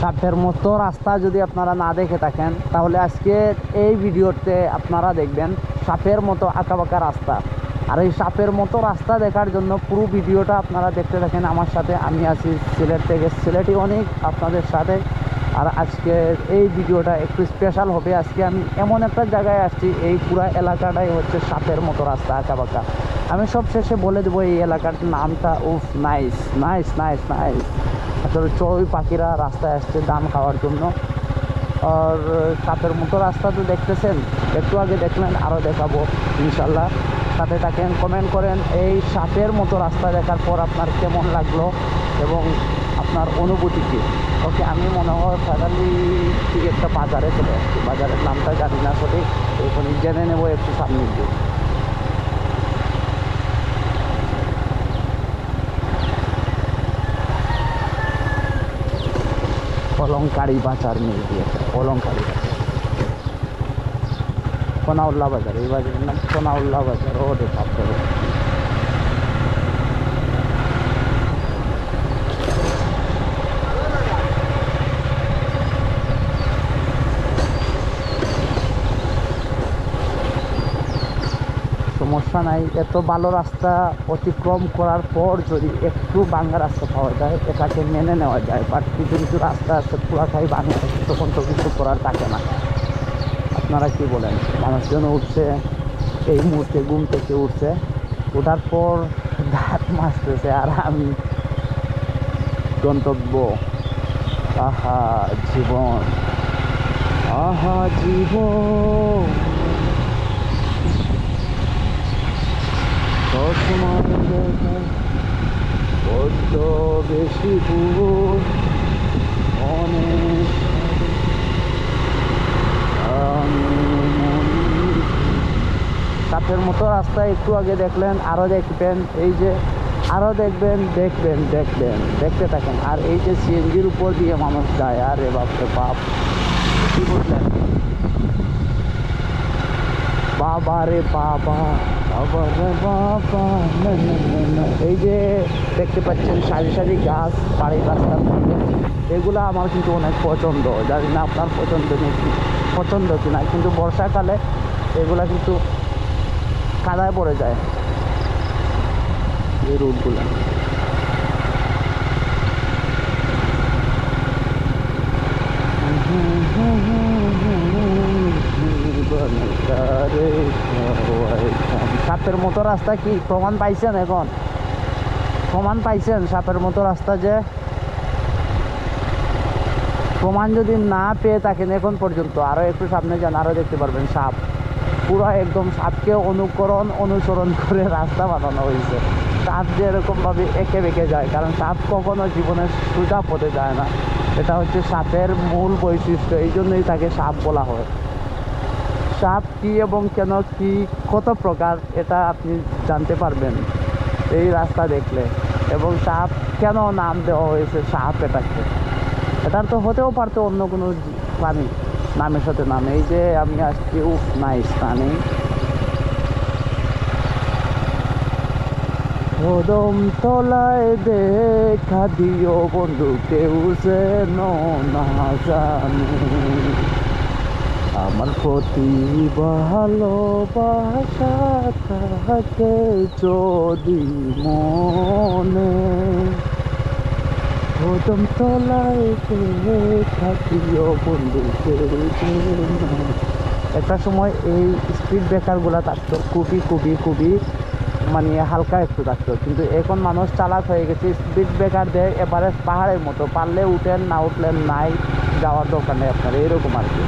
সাপের মতো রাস্তা যদি আপনারা না দেখে থাকেন তাহলে আজকে এই ভিডিওতে আপনারা দেখবেন সাপের মতো আঁকাবাঁকা রাস্তা। আর এই সাপের মতো রাস্তা দেখার জন্য পুরো ভিডিওটা আপনারা দেখতে থাকেন আমার সাথে। আমি আছি সিলেট থেকে, সিলেটই অনেক আপনাদের সাথে। আর আজকে এই ভিডিওটা একটু স্পেশাল হবে। আজকে আমি এমন একটা জায়গায় আসছি, এই পুরা এলাকাটাই হচ্ছে সাপের মতো রাস্তা আঁকাবাঁকা। আমি সব শেষে বলে দেবো এই এলাকার নামটা। উফ, নাইস নাইস নাইস নাইস। আসলে চড়ুই পাখিরা রাস্তায় আসছে ধান খাওয়ার জন্য। আর সাপের মতো রাস্তা তো দেখতেছেন, একটু আগে দেখলেন, আরও দেখাবো ইনশাল্লাহ। সাথে থাকেন, কমেন্ট করেন এই সাপের মতো রাস্তা দেখার পর আপনার কেমন লাগলো এবং আপনার অনুভূতি কী। ওকে, আমি মনে হয় ফাইনালি ঠিক একটা বাজারে চলে আসছি। বাজারের নামটা জানি না সঠিক, এখনই জেনে নেবো একটু সামনে দিয়ে। অলংকারী বাজার মিল দিয়েছে, অলংকারী বাজার, সোনাউল্লাহ বাজার। এই বাজারের নাম সোনাউল্লাহ বাজার। ও রে বাপরে, সমস্যা নাই। এত ভালো রাস্তা অতিক্রম করার পর যদি একটু ভাঙা রাস্তা পাওয়া যায় এটাকে মেনে নেওয়া যায়। বাট কিছু কিছু রাস্তা আছে পুরাটাই ভাঙা, তখন তো কিছু করার থাকে না। আপনারা কি বলেন? মানুষজন উঠছে, এই মুহূর্তে ঘুম থেকে উঠছে, ওঠার পর দাঁত মাজতেছে, আর আমি গন্তব্য। আহা জীবন, আহা জীবন, বড্ড বেশি দূর, অনেক সাপের মতো রাস্তা একটু আগে দেখলেন, আরও দেখবেন, এই যে আরও দেখবেন, দেখবেন দেখবেন দেখতে থাকেন। আর এই যে সিএনজির উপর দিয়ে মানুষ যায়, আরে বাপরে বাপ, কি বুঝলেন? বাবা রে বাবা, বাবা রে বাবা। এই যে দেখতে পাচ্ছেন সারি সারি গাছ বাড়ির রাস্তার মধ্যে, এগুলো আমার কিন্তু অনেক পছন্দ। জানি না আপনার পছন্দ কিনা, কিন্তু বর্ষাকালে এগুলা কিন্তু কাদায় পড়ে যায় এই রুটগুলো। সাপের মতো রাস্তা কি প্রমাণ পাইছেন? এখন প্রমাণ পাইছেন সাপের মতো রাস্তা? যে প্রমাণ যদি না পেয়ে থাকেন এখন পর্যন্ত, আরও একটু সামনে যান, আরও দেখতে পারবেন সাপ। পুরো একদম সাপকে অনুসরণ করে রাস্তা বানানো হয়েছে। সাপ যে এরকমভাবে এঁকে বেঁকে যায়, কারণ সাপ কখনো জীবনের সোজা পথে যায় না। এটা হচ্ছে সাপের মূল বৈশিষ্ট্য, এই জন্যই তাকে সাপ বলা হয়। সাপ কী এবং কেন কি কত প্রকার এটা আপনি জানতে পারবেন এই রাস্তা দেখলে। এবং সাপ কেন নাম দেওয়া হয়েছে সাপ, এটার তো হতেও পারতো অন্য কোনো প্রাণী নামের সাথে নাম। এই যে আমি আসছি, উফ নাইস প্রাণী। কদম তলায় দেখা দিও বন্ধু, কেউ যেন না জানে আমার প্রতি ভালোবাসা থাকে যদি মনে। কদম তলায় দেখা দিও বন্ধু, কেউ যেন। একটা সময় এই স্পিড ব্রেকারগুলো থাকতো খুবই খুবই খুবই মানে হালকা একটু থাকতো, কিন্তু এখন মানুষ চালাক হয়ে গেছে। স্পিড ব্রেকার দেয় এবারে পাহাড়ের মতো, পারলে উঠেন, না উঠলেন নাই, যাওয়ার দরকার নেই আপনার, এরকম আর কি।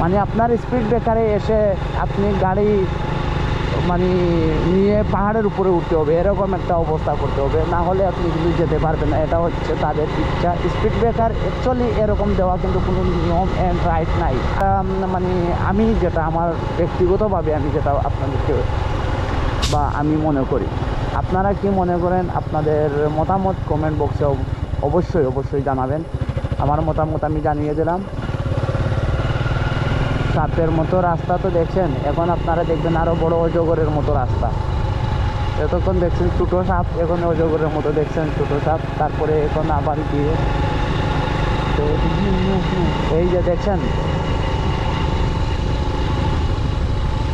মানে আপনার স্পিড ব্রেকারে এসে আপনি গাড়ি মানে নিয়ে পাহাড়ের উপরে উঠতে হবে, এরকম একটা অবস্থা করতে হবে, না হলে আপনি কিন্তু যেতে পারবেন না। এটা হচ্ছে তাদের ইচ্ছা। স্পিড ব্রেকার অ্যাকচুয়ালি এরকম দেওয়া কিন্তু কোনো নিয়ম অ্যান্ড রাইট নাই। মানে আমি যেটা আমার ব্যক্তিগতভাবে আমি যেটা আপনাদেরকে বা আমি মনে করি, আপনারা কি মনে করেন? আপনাদের মতামত কমেন্ট বক্সে অবশ্যই অবশ্যই জানাবেন। আমার মতামত আমি জানিয়ে দিলাম। সাপের মতো রাস্তা তো দেখছেন, এখন আপনারা দেখবেন আরও বড় অজগরের মতো রাস্তা। এতক্ষণ দেখছেন ছোটো সাপ, এখন অজগরের মতো দেখছেন ছোটো সাপ। তারপরে এখন আবার গিয়ে এই যে দেখছেন,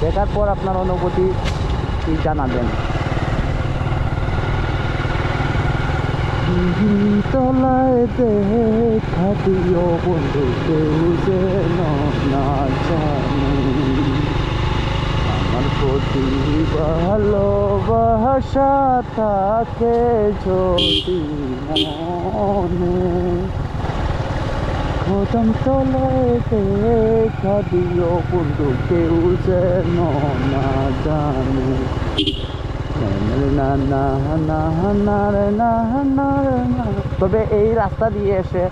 দেখার পর আপনার অনুভূতি কি জানাবেন। তলায় দেখা দিও বন্ধু, কেউ যেন না জানে আমার প্রতি ভালোবাসা থাকে যদি মনে। কদম তলায় দেখা দিও বন্ধু, কেউ যেন না জানে। তবে এই রাস্তা দিয়ে এসে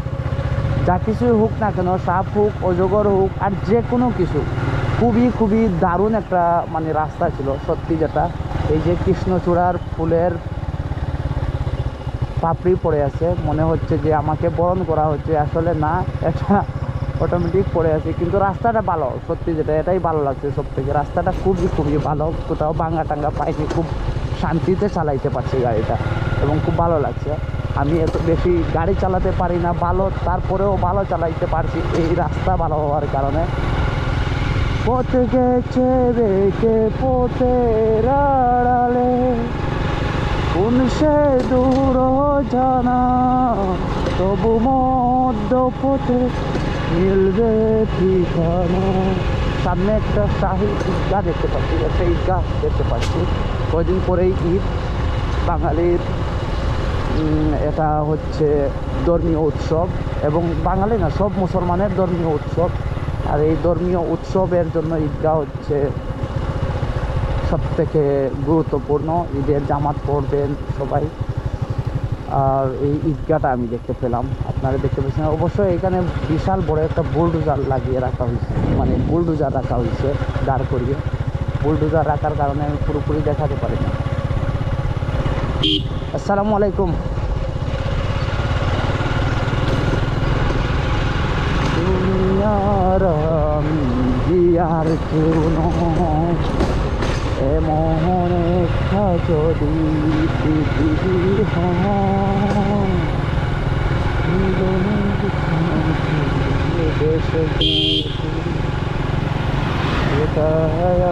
যা কিছুই হোক না কেন, সাপ হোক, অজগর হোক, আর যে কোনো কিছু, খুবই খুবই দারুণ একটা মানে রাস্তা ছিল সত্যি। যেটা এই যে কৃষ্ণচূড়ার ফুলের পাপড়ি পড়ে আছে, মনে হচ্ছে যে আমাকে বরণ করা হচ্ছে, আসলে না, এটা অটোমেটিক পড়ে আছে। কিন্তু রাস্তাটা ভালো সত্যি, যেটা এটাই ভালো লাগছে সব থেকে। রাস্তাটা খুবই খুবই ভালো, কোথাও ভাঙা টাঙ্গা পাইনি, খুব শান্তিতে চালাইতে পারছি গাড়িটা এবং খুব ভালো লাগছে। আমি এত বেশি গাড়ি চালাতে পারি না ভালো, তারপরেও ভালো চালাইতে পারছি এই রাস্তা ভালো হওয়ার কারণে। পথে গেছে রেখে পথের আড়ালে, কোন সে দূর জানা, তবু মধ্য পথে মিলবে ঠিকানা। সামনে একটা শাহী ঈদগাহ দেখতে পাচ্ছি, একটা ঈদগাহ দেখতে পাচ্ছি। কয়দিন পরেই ঈদ, বাঙালির এটা হচ্ছে ধর্মীয় উৎসব, এবং বাঙালি না, সব মুসলমানের ধর্মীয় উৎসব। আর এই ধর্মীয় উৎসবের জন্য ঈদগাহ হচ্ছে সবথেকে গুরুত্বপূর্ণ। ঈদের জামাত পড়বেন সবাই। আর এই ঈদগাহটা আমি দেখতে পেলাম, আপনারা দেখতে পেয়েছেন অবশ্যই। এখানে বিশাল বড় একটা বুলডোজার লাগিয়ে রাখা হয়েছে, মানে বুলডোজার রাখা হয়েছে দাঁড় করিয়ে। বুলডোজার রাখার কারণে আমি পুরোপুরি দেখাতে পারি না। আসসালামু আলাইকুম। দুনিয়ার আর কেউ নয়, এমন একটা যদি পৃথিবীর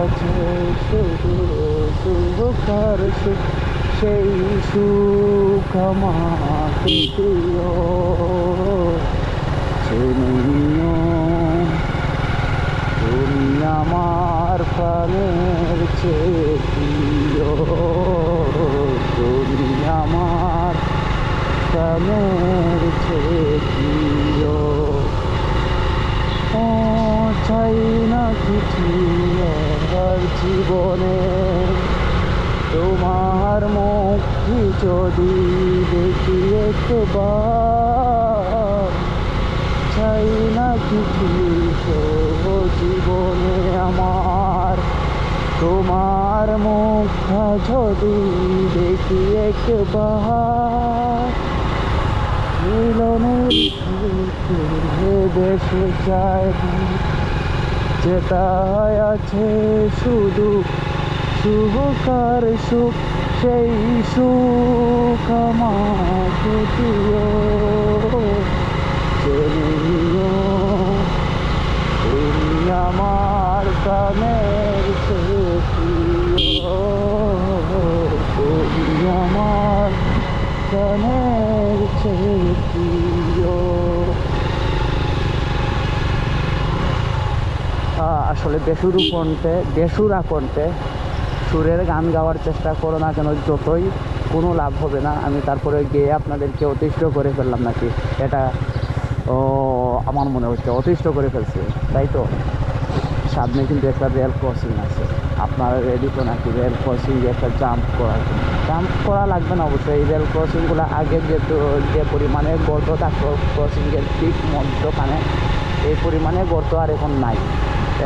আছে শুধু সুখর সুখ, সেই সুখ আমাকে দিও, চিনিও তুমি আমার প্রাণের চেয়ে প্রিয়, তুমি আমার প্রাণের চেয়ে প্রিয়। ও চাই না কিছু আর জীবনে, তোমার মুখটি যদি দেখি একবার। চাই না কিছু জীবনে আমার, তোমার মুখটা যদি দেখি একবার। মিলনের দেশে যায়, যেটা আছে শুধু সুখকার সুখ, সেই সুখ আমাকে দিও, চিনিও তুমি আমার প্রাণের চেয়ে প্রিয়, তুমি আমার প্রাণের চেয়ে প্রিয়। আসলে বেসুরা কণ্ঠে সুরের গান গাওয়ার চেষ্টা করো না কেন, যতই কোনো লাভ হবে না। আমি তারপরে গিয়ে আপনাদেরকে অতিষ্ঠ করে ফেললাম নাকি, এটা আমার মনে হচ্ছে অতিষ্ঠ করে ফেলছে, তাই তো। সামনে কিন্তু একটা রেল ক্রসিং আছে, আপনারা রেডি তো নাকি রেল ক্রসিংয়ে একটা জাম্প করা লাগবে না অবশ্যই। এই রেল ক্রসিংগুলো আগে যে পরিমাণে গর্ত থাকতো ক্রসিংয়ের ঠিক মধ্যখানে, এই পরিমাণে গর্ত আর এখন নাই।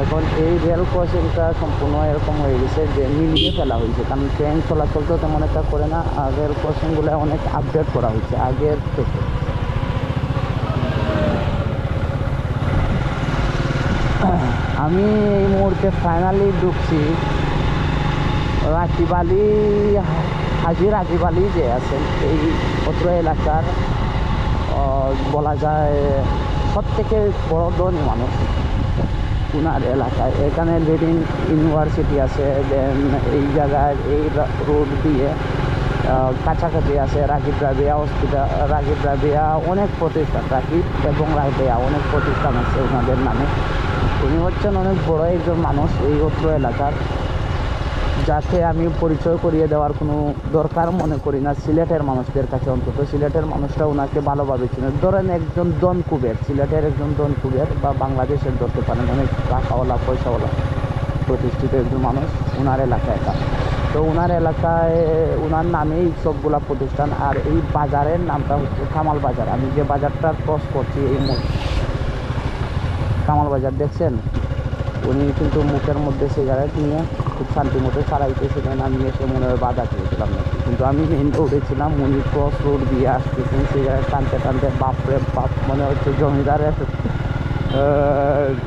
এখন এই রেল ক্রসিংটা সম্পূর্ণ এরকম হয়ে গেছে যে মিলিয়ে ফেলা হয়েছে, কারণ ট্রেন চলাচল তো তেমন একটা করে না। আর রেল ক্রসিংগুলো অনেক আপডেট করা হয়েছে আগের থেকে। আমি এই মুহূর্তে ফাইনালি ঢুকছি রাকিবালি, হাজি রাকিবালি যে আছেন এই অত্র এলাকার বলা যায় সবথেকে বড় ধনী মানুষ ওনার এলাকায়। এখানে লিডিং ইউনিভার্সিটি আছে, দেন এই জায়গায় এই রোড দিয়ে কাছাকাছি আছে রাকিব রাবিয়া হসপিটাল, রাকিব রাবিয়া অনেক প্রতিষ্ঠান, রাকিব এবং রাবিয়া অনেক প্রতিষ্ঠান আছে ওনাদের নামে। উনি হচ্ছেন অনেক বড় একজন মানুষ এই অত্র এলাকার, যাকে আমি পরিচয় করিয়ে দেওয়ার কোনো দরকার মনে করি না সিলেটের মানুষদের কাছে। অন্তত সিলেটের মানুষরা ওনাকে ভালোভাবে চিনে। ধরেন একজন দন কুবের, সিলেটের একজন দন কুবের বা বাংলাদেশের ধরতে পারেন, অনেক টাকাওয়ালা পয়সাওয়ালা প্রতিষ্ঠিত একজন মানুষ ওনার এলাকায় এটা। তো ওনার এলাকায় ওনার নামেই সবগুলা প্রতিষ্ঠান। আর এই বাজারের নামটা হচ্ছে কামাল বাজার। আমি যে বাজারটা ক্রস করছি এই কামাল বাজার দেখছেন, উনি কিন্তু মুখের মধ্যে সিগারেট নিয়ে খুব শান্তি মতো চালাইতেছিলেন। আমি এসে মনে হয় বাধা খেয়েছিলাম নাকি, কিন্তু আমি মেন রোডে ছিলাম, উনি ক্রস রোড দিয়ে আসতেছেন সিগারেট টানতে টানতে। বাপরে বাপ, মনে হচ্ছে জমিদারের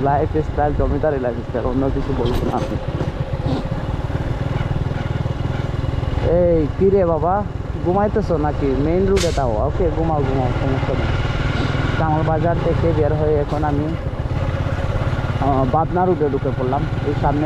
লাইফ স্টাইল, জমিদারি লাইফ স্টাইল, অন্য কিছু বলছি না আপনি। এই কী রে বাবা, ঘুমাইতেছো নাকি? মেইন রোডে তাও? ওকে, ঘুমাও ঘুমাও, সমস্যা নেই। কামাল বাজার থেকে বের হয়ে এখন আমি বাদনা রোডে ঢুকে পড়লাম। এই সামনে